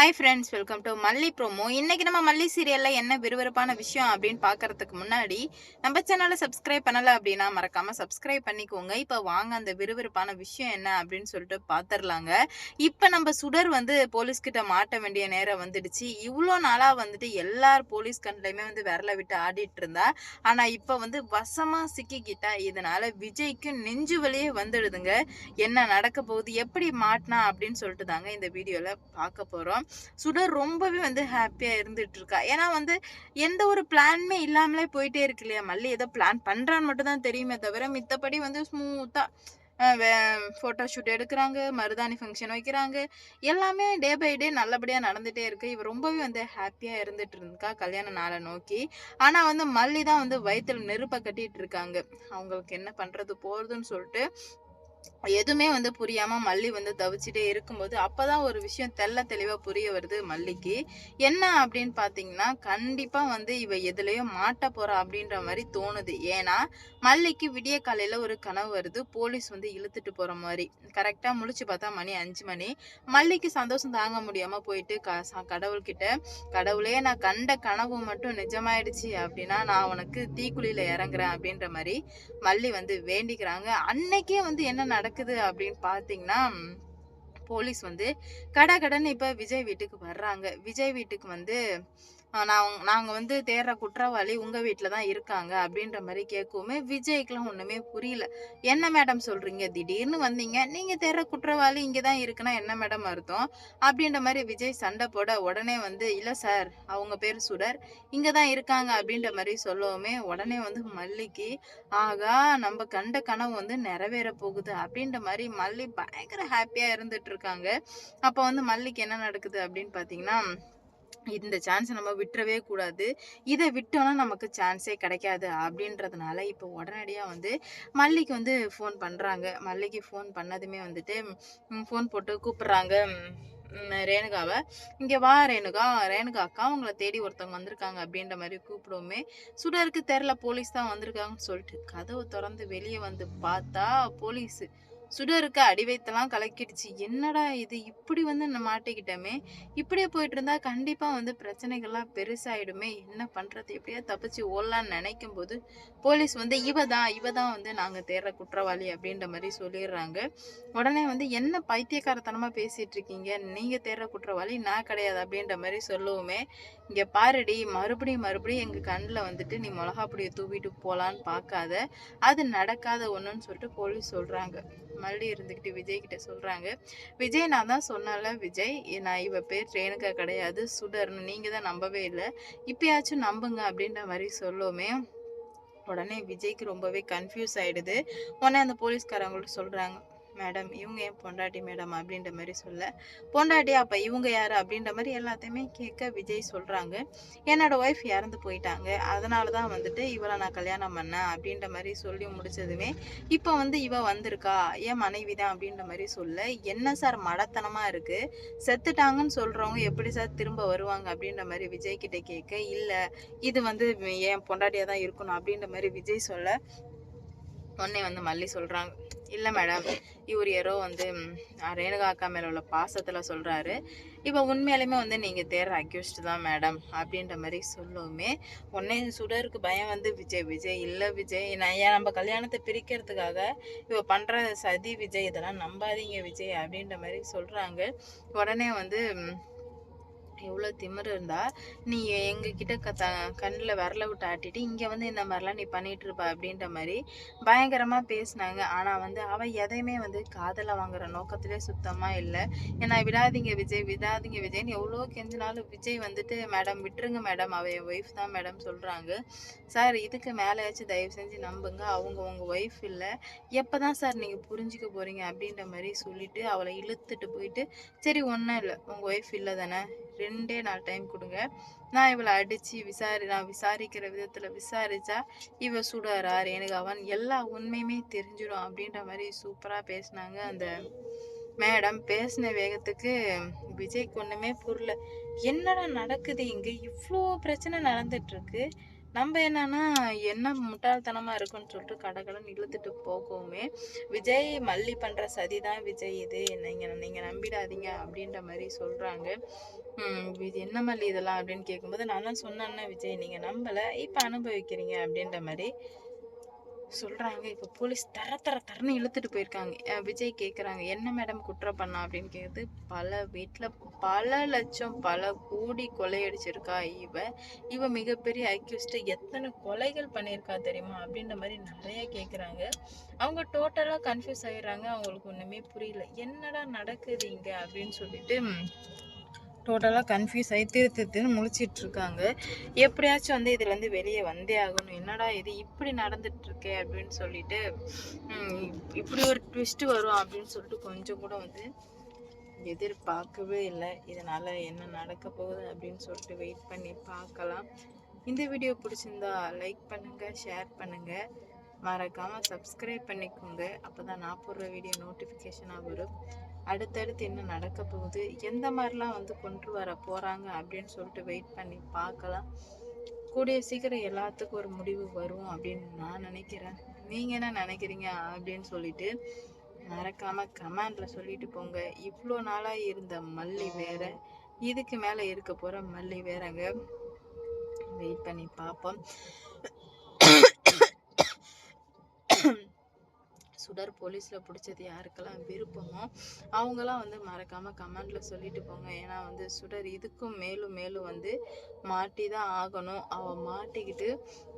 Hi friends, welcome to மல்லி promo. இன்னைக்கு நம்ம மல்லி சீரியல்ல என்ன விறுவிறுப்பான விஷயம் அப்படின்னு பார்க்கறதுக்கு முன்னாடி நம்ம சேனலை சப்ஸ்கிரைப் பண்ணல அப்படின்னா மறக்காம சப்ஸ்கிரைப் பண்ணிக்கோங்க. இப்போ வாங்க அந்த விறுவிறுப்பான விஷயம் என்ன அப்படின்னு சொல்லிட்டு பார்த்துடலாங்க. இப்போ நம்ம சுடர் வந்து போலீஸ் கிட்ட மாட்ட வேண்டிய நேரம் வந்துடுச்சு. இவ்வளோ நாளா வந்துட்டு எல்லார் போலீஸ் கண்ட்லையுமே வந்து விரல விட்டு ஆடிட்டு இருந்தா. ஆனா இப்போ வந்து வசமா சிக்கிக்கிட்டா. இதனால விஜய்க்கு நெஞ்சு வலியே வந்துடுதுங்க. என்ன நடக்க போகுது, எப்படி மாட்டினா அப்படின்னு சொல்லிட்டு தாங்க இந்த வீடியோல பார்க்க போறோம். சுடர் ரொம்பவே வந்து ஹாப்பியா இருந்துட்டு இருக்கா. ஏன்னா வந்து எந்த ஒரு பிளானுமே இல்லாமலே போயிட்டே இருக்கு இல்லையா. மல்லி ஏதோ பிளான் பண்றான்னு மட்டும் தான் தெரியுமே தவிர மித்தபடி வந்து ஸ்மூத்தா ஃபோட்டோ ஷூட் எடுக்குறாங்க, மருதாணி ஃபங்க்ஷன் வைக்கிறாங்க. எல்லாமே டே பை டே நல்லபடியா நடந்துட்டே இருக்கு. இவ ரொம்பவே வந்து ஹாப்பியா இருந்துட்டு இருக்கா கல்யாண நாள நோக்கி. ஆனா வந்து மல்லி தான் வந்து வயித்துல நெருப்ப கட்டிட்டு இருக்காங்க. அவங்களுக்கு என்ன பண்றது போறதுன்னு சொல்லிட்டு எதுவுமே வந்து புரியாம மல்லி வந்து தவிச்சுட்டே இருக்கும்போது, அப்பதான் ஒரு விஷயம் தெளிவா புரிய வருது மல்லிக்கு. என்ன அப்படின்னு பார்த்தீங்கன்னா, கண்டிப்பா வந்து இவ எதுலயோ மாட்ட போறா அப்படின்ற மாரி தோணுது. ஏன்னா, மல்லிக்கு விடிய காலையில ஒரு கனவு வருது. போலீஸ் வந்து இழுத்துட்டு போற மாரி. கரெக்ட்டா முழிச்சு பார்த்தா மணி 5 மணி. மல்லிக்கு சந்தோஷம் தாங்க முடியாம போயிட்டு கடவுள்கிட்ட, "கடவுளே, நான் கண்ட கனவு மட்டும் நிஜமாயிடுச்சு அப்படின்னா, நான் உனக்கு தீக்குழியில இறங்குறேன்" அப்படின்ற மாரி மல்லி வந்து வேண்டிக்கிறாங்க. அன்னைக்கே வந்து என்ன நடக்குது அப்படின்னு பார்த்தீங்கன்னா, போலீஸ் வந்து கடகடன்னு இப்ப விஜய் வீட்டுக்கு வர்றாங்க. விஜய் வீட்டுக்கு வந்து நாங்க வந்து தேடுற குற்றவாளி உங்க வீட்ல தான் இருக்காங்க அப்படின்ற மாரி கேட்கவுமே, விஜய்க்குலாம் ஒண்ணுமே புரியல. "என்ன மேடம் சொல்றீங்க? திடீர்னு வந்தீங்க. நீங்க தேடுற குற்றவாளி இங்க தான் இருக்குன்னா என்ன மேடம் அர்த்தம்?" அப்படின்ற மாரி விஜய் சண்டை போட, உடனே வந்து, "இல்ல சார், அவங்க பேரு சுடர். இங்க தான் இருக்காங்க" அப்படின்ற மாரி சொல்லவுமே, உடனே வந்து மல்லிக்கு, ஆகா! நம்ம கண்ட கனவு வந்து நிறைவேற போகுது அப்படின்ற மாரி மல்லி பயங்கர ஹாப்பியா இருந்துட்டு இருக்காங்க. அப்ப வந்து மல்லிக்கு என்ன நடக்குது அப்படின்னு பார்த்தீங்கன்னா, இந்த சான்ஸ நம்ம விட்டுறவே கூடாது. இத விட்டோம்னா நமக்கு சான்ஸே கிடைக்காது அப்படின்றதுனால, இப்போ உடனடியா வந்து மல்லிக்கு வந்து ஃபோன் பண்றாங்க. மல்லிக்கு ஃபோன் பண்ணதுமே வந்துட்டு, ஃபோன் போட்டு கூப்பிடுறாங்க. ரேணுகாவ. "இங்க வா ரேணுகா, ரேணுகா அக்கா, உங்கள தேடி ஒருத்தவங்க வந்திருக்காங்க" அப்படின்ற மாரி கூப்பிடவுமே, சுடருக்கு தெர்ல போலீஸ் தான் வந்திருக்காங்கன்னு சொல்லிட்டு, கதவு தொறந்து வெளிய வந்து பார்த்தா போலீஸு. சுடருக்கு அடி வயித்தெல்லாம் கலக்கிடுச்சு. என்னடா இது, இப்படி வந்து மாட்டிக்கிட்டோமே! இப்படியே போயிட்டுருந்தா கண்டிப்பா வந்து பிரச்சனைகள்லாம் பெருசாயிடுமே! என்ன பண்றது? எப்படியாவது தப்பிச்சு ஓடலான்னு நெனைக்கும்போது, போலீஸ் வந்து இவ தான் வந்து நாங்க தேடுற குற்றவாளி அப்படின்ற மாரி சொல்லிர்றாங்க. உடனே வந்து, "என்ன பைத்தியக்காரத்தனமா பேசிட்டு இருக்கீங்க? நீங்க தேடுற குற்றவாளி நான் கிடையாது" அப்படின்ற மாரி சொல்லவுமே, "இங்க பாருடி, மறுபடியும் எங்க கண்ல வந்துட்டு நீ மொளகா பொடிய தூவிட்டு போலான்னு பார்க்காத. அது நடக்காத ஒண்ணுன்னு" சொல்லிட்டு போலீஸ் சொல்றாங்க. மல்லி இருந்துகிட்டு விஜய் கிட்ட சொல்றாங்க. "விஜய், நான் தான் சொன்னேன்ல விஜய், இவ பேர் ரேணுகா கிடையாது, சுடர்ன்னு. நீங்க தான் நம்பவே இல்ல. இப்பயாச்சும் நம்புங்க" அப்படின்ற மாரி சொல்லவுமே, உடனே விஜய்க்கு ரொம்பவே கன்ஃப்யூஸ் ஆயிடுது. உடனே அந்த போலீஸ்காரவங்கள்ட்ட சொல்றாங்க, "மேடம், இவங்க என் பொண்டாட்டி மேடம்" அப்படின்ற மாரி சொல்ல, "பொண்டாட்டியா? அப்ப இவங்க யாரு?" அப்படின்ற மாரி எல்லாத்தையுமே கேட்க விஜய் சொல்றாங்க, "என்னோட ஒய்ஃப் இறந்து போயிட்டாங்க. அதனால தான் வந்துட்டு இவள நான் கல்யாணம் பண்ணேன்" அப்படின்ற மாரி சொல்லி முடிச்சதுமே, இப்ப வந்து இவ வந்திருக்கா, என் மனைவி தான் அப்படின்ற மாரி சொல்ல, "என்ன சார் மடத்தனமா இருக்கு? செத்துட்டாங்கன்னு சொல்றவங்க எப்படி சார் திரும்ப வருவாங்க?" அப்படின்ற மாரி விஜய் கிட்ட கேட்க, "இல்ல, இது வந்து என் பொண்டாட்டியா தான் இருக்கணும்" அப்படின்ற மாரி விஜய் சொல்ல, உடனே வந்து மல்லி சொல்றாங்க, "இல்ல மேடம், இவரு யாரோ வந்து ரேணுகா அக்கா மேல உள்ள பாசத்துல சொல்றாரு. இவ உண்மையாலுமே வந்து நீங்க தேடுற அக்யூஸ்ட் தான் மேடம்" அப்படின்ற மாரி சொல்லவுமே, உடனே சுடருக்கு பயம் வந்து, விஜய் இல்ல விஜய், நான் ஏன் நம்ம கல்யாணத்த பிரிக்கிறதுக்காக இவ பண்ற சதி விஜய், இதெல்லாம் நம்பாதீங்க விஜய் அப்படின்ற மாரி சொல்றாங்க. உடனே வந்து, எவ்வளோ திமிரு இருந்தா, நீ எங்ககிட்ட கண்ல விரல விட்டு ஆட்டிட்டு, இங்க வந்து இந்த மாரிலாம் நீ பண்ணிட்டு இருப்ப அப்படின்ற மாரி பயங்கரமா பேசுனாங்க. ஆனா வந்து அவ எதையுமே வந்து காதுல வாங்குற நோக்கத்திலே சுத்தமா இல்ல. ஏன்னா, விடாதீங்க விஜய்ன்னு எவ்வளோ கெஞ்சினாலும் விஜய் வந்துட்டு, "மேடம் விட்டுருங்க மேடம், அவ என் ஒய்ஃப் தான் மேடம்" சொல்றாங்க. "சார், இதுக்கு மேலயாச்சும் தயவு செஞ்சு நம்புங்க. அவங்க உங்க ஒய்ஃப் இல்ல. எப்பதான் சார் நீங்க புரிஞ்சுக்க போறீங்க?" அப்படின்ற மாரி சொல்லிட்டு அவள இழுத்துட்டு போயிட்டு, "சரி, ஒண்ணும் இல்ல. உங்க ஒய்ஃப் இல்ல தானே? 2 நாள் டைம் குடுங்க. நான் இவள அடிச்சு நான் விசாரிக்கிற விதத்துல விசாரிச்சா, இவ சுடரா, ரேணுகாவான்னு எல்லா உண்மையுமே தெரிஞ்சிரும்" அப்படின்ற மாரி சூப்பரா பேசுனாங்க அந்த மேடம். பேசின வேகத்துக்கு விஜய்க்கு ஒண்ணுமே புரியல. என்னடா நடக்குது இங்க? இவ்ளோ பிரச்சனை நடந்துட்டு இருக்கு. நம்ம என்னன்னா என்ன முட்டாள்தனமா இருக்குன்னு சொல்லிட்டு கடகடன்னு இழுத்துட்டு போகவுமே விஜய் மல்லி பண்ற சதிதான் விஜய், இது நீங்க நம்பிடாதீங்க அப்படின்ற மாதிரி சொல்றாங்க. இது என்ன மல்லி இதெல்லாம் அப்படின்னு கேட்கும்போது நான் தான் சொன்னேன்னா விஜய் நீங்க நம்பல, இப்ப அனுபவிக்கிறீங்க அப்படின்ற மாதிரி சொல்றாங்க. இப்ப போலீஸ் தரன்னு இழுத்துட்டு போயிருக்காங்க. விஜய் கேக்குறாங்க என்ன மேடம் குற்றம் பண்ணா அப்படின்னு கேக்குது. பல வீட்டுல பல லட்சம் பல கோடி கொள்ளையடிச்சிருக்கா இவ மிகப்பெரிய அக்யூஸ்ட், எத்தனை கொலைகள் பண்ணியிருக்கா தெரியுமா அப்படின்ற மாதிரி நிறைய கேக்குறாங்க. அவங்க டோட்டலா கன்ஃபியூஸ் ஆயிடுறாங்க. அவங்களுக்கு ஒண்ணுமே புரியல, என்னடா நடக்குது இங்க அப்படின்னு சொல்லிட்டு டோட்டலாக கன்ஃபியூஸ் ஆகி திருன்னு முழிச்சிட்டு இருக்காங்க. எப்படியாச்சும் வந்து இதுலேருந்து வெளியே வந்தே ஆகணும், என்னடா இது இப்படி நடந்துட்டுருக்கே அப்படின்னு சொல்லிட்டு இப்படி ஒரு ட்விஸ்ட் வரும் அப்படின்னு சொல்லிட்டு கொஞ்சம் கூட வந்து எதிர்பார்க்கவே இல்லை. இதனால் என்ன நடக்க போகுது அப்படின்னு சொல்லிட்டு வெயிட் பண்ணி பார்க்கலாம். இந்த வீடியோ பிடிச்சிருந்தா லைக் பண்ணுங்கள், ஷேர் பண்ணுங்கள், மறக்காமல் சப்ஸ்கிரைப் பண்ணிக்கோங்க. அப்போ தான் நான் போடுற வீடியோ நோட்டிஃபிகேஷனாக வரும். அடுத்தடுத்து என்ன நடக்க போகுது, எந்த மாதிரிலாம் வந்து கொண்டு வர போகிறாங்க அப்படின்னு சொல்லிட்டு வெயிட் பண்ணி பார்க்கலாம். கூடிய சீக்கிரம் எல்லாத்துக்கும் ஒரு முடிவு வரும் அப்படின்னு நான் நினைக்கிறேன். நீங்கள் என்ன நினைக்கிறீங்க அப்படின்னு சொல்லிட்டு மறக்காமல் கமெண்டில் சொல்லிட்டு போங்க. இவ்வளோ நாளாக இருந்த மல்லி வேற, இதுக்கு மேலே இருக்க போகிற மல்லி வேறங்க. வெயிட் பண்ணி பார்ப்போம். சுடர் போலீஸில் பிடிச்சது யாருக்கெல்லாம் விருப்பமோ அவங்களாம் வந்து மறக்காமல் கமெண்டில் சொல்லிட்டு போங்க. ஏன்னா வந்து சுடர் இதுக்கும் மேலும் மேலும் வந்து மாட்டி தான் ஆகணும். அவள் மாட்டிக்கிட்டு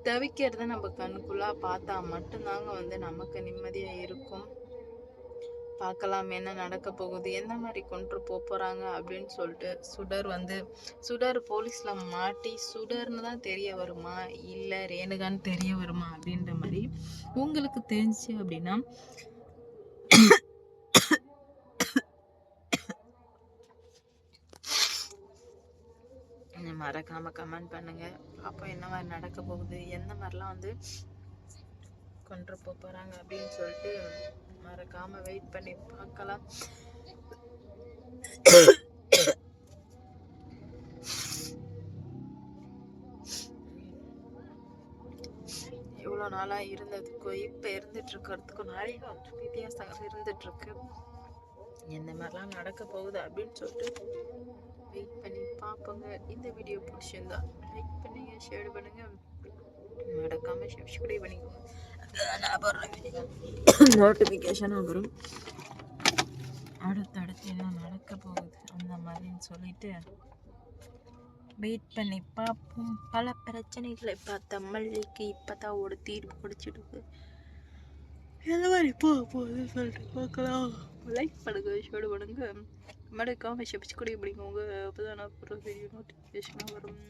தவிக்கிறத நம்ம கண்ணுக்குள்ளாக பார்த்தா மட்டும்தாங்க வந்து நமக்கு நிம்மதியாக இருக்கும். பார்க்கலாம் என்ன நடக்க போகுது, எந்த மாதிரி கொண்டு போகிறாங்க அப்படின்னு சொல்லிட்டு. சுடர் போலீஸில் மாட்டி சுடர்னு தான் தெரிய வருமா இல்லை ரேணுகான்னு தெரிய வருமா அப்படின்ற மாதிரி உங்களுக்கு தெரிஞ்சு அப்படின்னா மறக்காமல் கமெண்ட் பண்ணுங்கள். அப்போ என்ன மாதிரி நடக்க போகுது, எந்த மாதிரிலாம் வந்து கொண்டு போகிறாங்க அப்படின்னு சொல்லிட்டு மறக்காமல் வெயிட் பண்ணி பார்க்கலாம். இவ்வளோ நாளாக இருந்ததுக்கும் இப்போ இருந்துட்டு இருக்கிறதுக்கும் நிறைய வித்தியாசம் இருந்துட்டு இருக்கு. எந்த மாதிரிலாம் நடக்க போகுது அப்படின்னு சொல்லிட்டு வெயிட் பண்ணி பார்ப்போங்க. இந்த வீடியோ பிடிச்சிருந்தா லைக் பண்ணுங்க, ஷேர் பண்ணுங்க, மறக்காம சப்ஸ்கிரைப் பண்ணிக்கோங்க. நோட்டிஃபிகேஷனாக வரும். அடுத்தடுத்து என்ன நடக்க போகுது அந்த மாதிரின்னு சொல்லிட்டு வெயிட் பண்ணி பார்ப்போம். பல பிரச்சனைகளை பார்த்த மல்லிக்கு இப்போதான் ஒரு தீர்வு பிடிச்சிருக்கு. எந்த மாதிரி போகுதுன்னு சொல்லிட்டு பார்க்கலாம். லைக் பண்ணுங்க, ஷேர் பண்ணுங்க, மறக்காம சப்ஸ்கிரைப் பண்ணிக்கோங்க. அப்போ தான் நான் போகிற வீடியோ நோட்டிஃபிகேஷனாக வரும்.